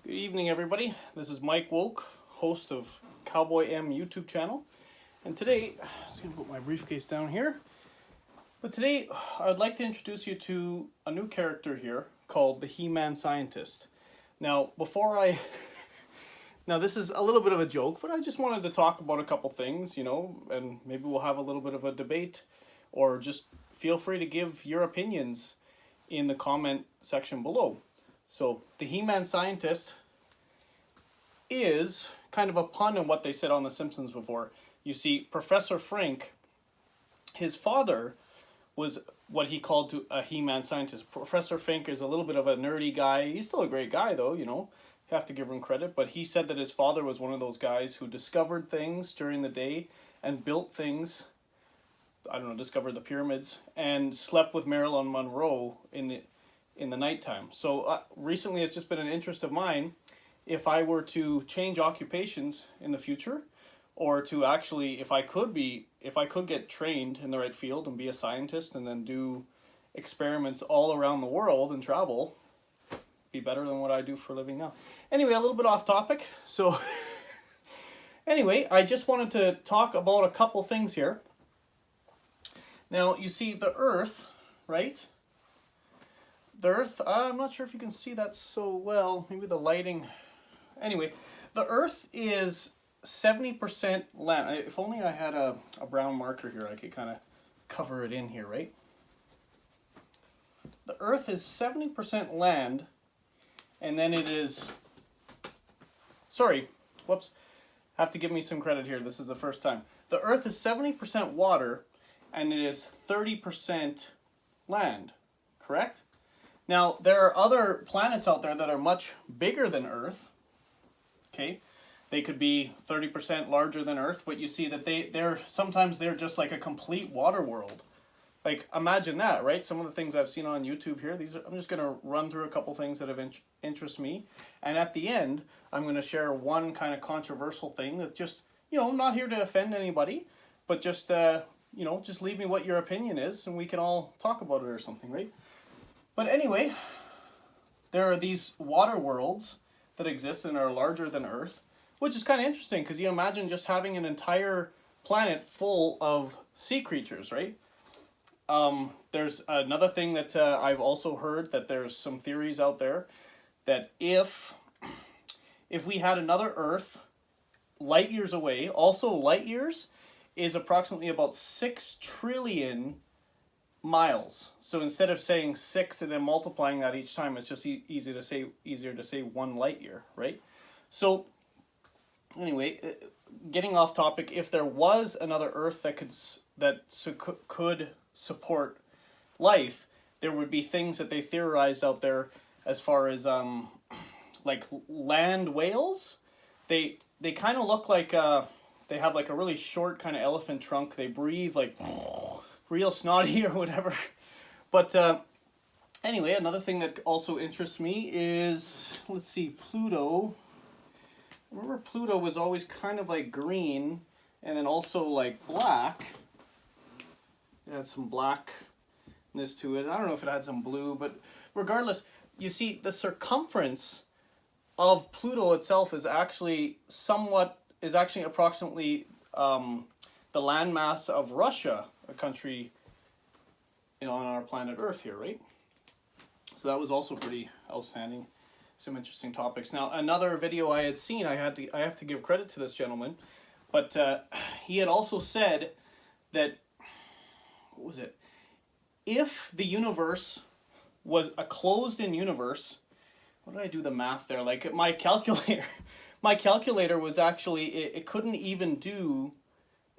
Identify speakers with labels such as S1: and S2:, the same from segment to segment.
S1: Good evening, everybody. This is Mike Woke, host of Cowboy M YouTube channel. And today, I'm just going to put my briefcase down here. But today, I would like to introduce you to a new character here called the He-Man Scientist. Now, now this is a little bit of a joke, but I just wanted to talk about a couple things, and maybe we'll have a little bit of a debate, or just feel free to give your opinions in the comment section below. So, the He-Man Scientist is kind of a pun on what they said on The Simpsons before. You see, Professor Frink, his father was what he called a He-Man Scientist. Professor Frink is a little bit of a nerdy guy. He's still a great guy, though, You have to give him credit. But he said that his father was one of those guys who discovered things during the day and built things. Discovered the pyramids and slept with Marilyn Monroe in the nighttime. So recently it's just been an interest of mine if I were to change occupations in the future, or to actually, if I could get trained in the right field and be a scientist and then do experiments all around the world and travel, be better than what I do for a living now. Anyway, a little bit off topic. So anyway, I just wanted to talk about a couple things here. Now, you see the Earth, right? The Earth, I'm not sure if you can see that so well. Maybe the lighting. Anyway, the Earth is 70% land. If only I had a brown marker here, I could kind of cover it in here, right? The Earth is 70% land, and then it is... Sorry, whoops. Have to give me some credit here. This is the first time. The Earth is 70% water, and it is 30% land, correct? Now, there are other planets out there that are much bigger than Earth, okay? They could be 30% larger than Earth, but you see that sometimes they're just like a complete water world. Like, imagine that, right? Some of the things I've seen on YouTube here, I'm just going to run through a couple things that have interest me. And at the end, I'm going to share one kind of controversial thing that just, I'm not here to offend anybody, but just, just leave me what your opinion is, and we can all talk about it or something, right? But anyway, there are these water worlds that exist and are larger than Earth, which is kind of interesting because you imagine just having an entire planet full of sea creatures, right? There's another thing that I've also heard, that there's some theories out there that if we had another Earth light years away, also light years is approximately about 6 trillion miles. So instead of saying 6 and then multiplying that each time, it's just easier to say 1 light year, right? So anyway, getting off topic, if there was another Earth that could support life, there would be things that they theorized out there as far as like land whales. They kind of look like they have like a really short kind of elephant trunk. They breathe like real snotty or whatever. But anyway, another thing that also interests me is, let's see, Pluto. Remember, Pluto was always kind of like green and then also like black. It had some blackness to it. I don't know if it had some blue, but regardless, you see the circumference of Pluto itself is actually approximately the landmass of Russia, a country, on our planet Earth here, right? So that was also pretty outstanding. Some interesting topics. Now, another video I had seen, I have to give credit to this gentleman, but he had also said that, what was it? If the universe was a closed-in universe, what did I do the math there? Like my calculator was actually, it couldn't even do,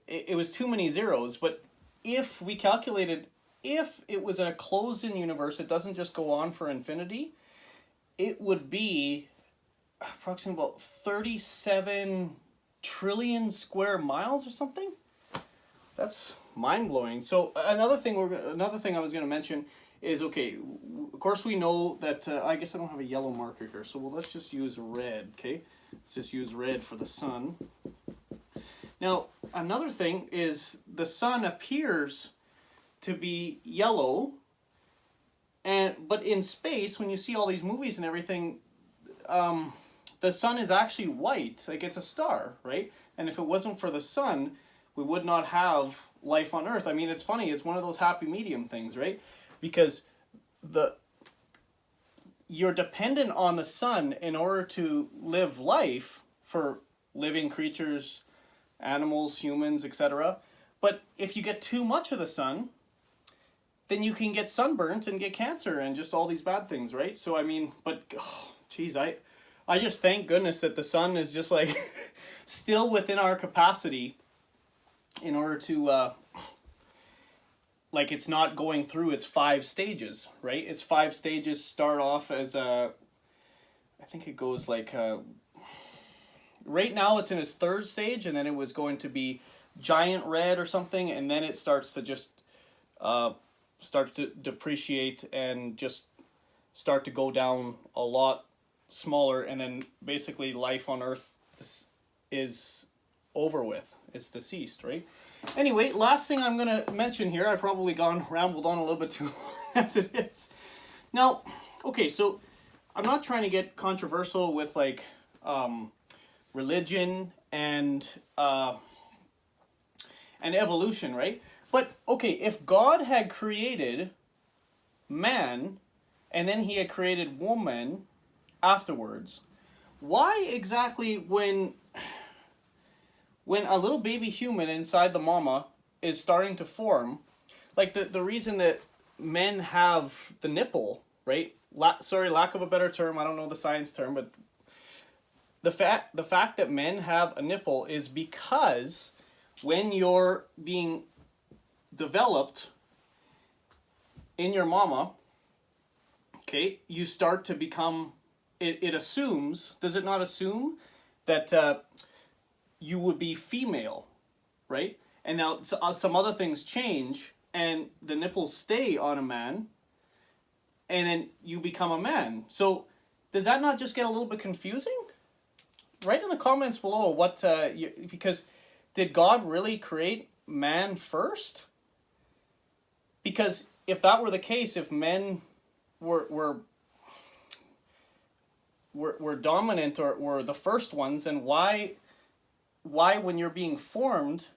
S1: it was too many zeros, but if we calculated, if it was a closed-in universe, it doesn't just go on for infinity, it would be approximately about 37 trillion square miles or something. That's mind-blowing. So another thing I was going to mention is, okay, of course we know that, I guess I don't have a yellow marker here, so let's just use red, okay? Let's just use red for the sun. Now, another thing is the sun appears to be yellow, but in space, when you see all these movies and everything, the sun is actually white, like it's a star, right? And if it wasn't for the sun, we would not have life on Earth. I mean, it's funny, it's one of those happy medium things, right? Because you're dependent on the sun in order to live life for living creatures, animals, humans, etc. But if you get too much of the sun, then you can get sunburnt and get cancer and just all these bad things, right? So I mean, but geez, I just thank goodness that the sun is just like still within our capacity in order to like it's not going through its 5 stages, right? Its 5 stages start off as I think it goes like right now it's in its 3rd stage, and then it was going to be giant red or something, and then it starts to just start to depreciate and just start to go down a lot smaller, and then basically life on Earth is over with. It's deceased, right? Anyway, last thing I'm going to mention here, I've probably rambled on a little bit too long as it is. Now, okay, so I'm not trying to get controversial with like religion and evolution, right? But okay, if God had created man and then he had created woman afterwards, why exactly when a little baby human inside the mama is starting to form, like the reason that men have the nipple, right? Lack of a better term, I don't know the science term, but the fact that men have a nipple is because when you're being developed in your mama, okay, you start to become, it assumes, does it not assume that you would be female, right? And now some other things change and the nipples stay on a man and then you become a man. So does that not just get a little bit confusing? Write in the comments below what, because did God really create man first? Because if that were the case, if men were dominant or were the first ones, then why when you're being formed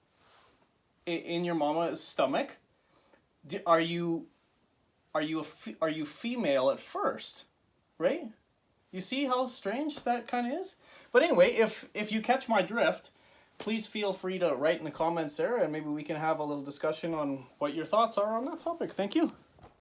S1: in your mama's stomach, are you female at first, right? You see how strange that kind of is? But anyway, if you catch my drift, please feel free to write in the comments there, and maybe we can have a little discussion on what your thoughts are on that topic. Thank you.